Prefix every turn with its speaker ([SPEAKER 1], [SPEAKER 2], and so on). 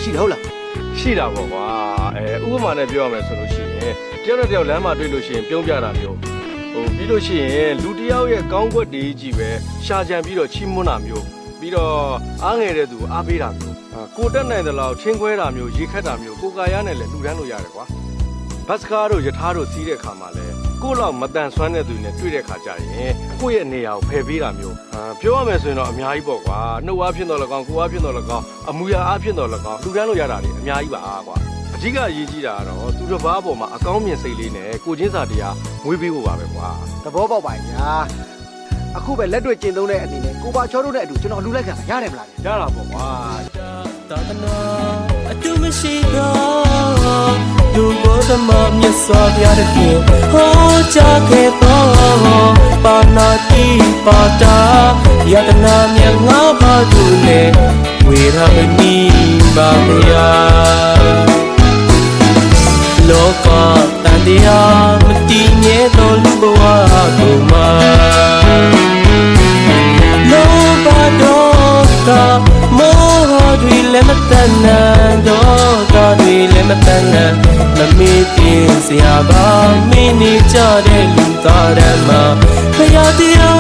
[SPEAKER 1] ရှိတယ်ဟုတ်လား
[SPEAKER 2] ရှိတာပေါ့ကွာဥပမာနဲ့ပြောရမယ်ဆိုလို့ရှိရင်တယောက်နဲ့တယောက်လမ်းမှာတွေ့လို့ရှိရင်ပြုံးပြတာမျိုးပြီးလို့ရှိရင်လူတယောက်ရဲ့ကောင်းကွက်တေးကြီးပဲရှာကြံပြီးတော့ချီးမွမ်းတာမျိုးပြီးတော့အားငယ်တဲ့သူအားပေးတာမျိုးကိုတက်နိုင်တဲ့လောက်ချင်းခွဲတာမျိုးရေခတ်တာမျိုးကိုကာရနဲ့လည်းလူတန်းလို့ရတယ်ကွာဘတ်စကားတို့ယထာတို့စီးတဲ့ခါမှာလဲကိုလောက်မတန်ဆွမ်းတဲ့သူနဲ့တွေ့တဲ့ခါကျရင်ကိုယ့်ရဲ့နေရာကိုဖယ်ပေးတာမျိုးပြောရမယ်ဆိုရင်တော့အများကြီးပေါ့ကွာနှုတ်အားဖြင့်တော့လည်းကောင်းကိုအားဖြင့်တော့လည်းကောင်းအမူအရာအားဖြင့်တော့လည်းကောင်းလူတန်းလို့ရတာတွေအများကြီးပါကွာအဓိကအရေးကြီးတာကတော့သူတစ်ပါးပေါ်မှာအကောင်းမြင်စိတ်လေးနဲ့ကိုချင်းစာတရားမွေးပေးဖို့ပါပဲကွာ
[SPEAKER 1] သဘောပေါက်ပါညာအခုပဲလက်တွေ့ကျင့်သုံးတဲ့အနေနဲ့ကိုပါချောတို့နဲ့အတူကျွန်တော်လူလိုက်ခံရတယ်မလား
[SPEAKER 2] ရတာပေါ့ကွာ
[SPEAKER 3] သာသနာအတူမရှိတော့လူဘောသမမြတ်စွာဘုရားတခင်ဟောကြားခဲ့တော့ပါဏာတိပါတာယတနာမြတ်ငါးပါးတို့နဲ့ဝေရမဏိပါဗျာလောကတန်တရားမတည်မြဲသောလူဘဝကိုမှာလောဘဒေါသမောဟတွေလည်းမတန်နိုင်ဒေါသတွေလည်းမတန်နိုင်မမေ့တင်စရာပါမင်းနေကြတဲ့လူသားတမ်းမှာဘုရားတရား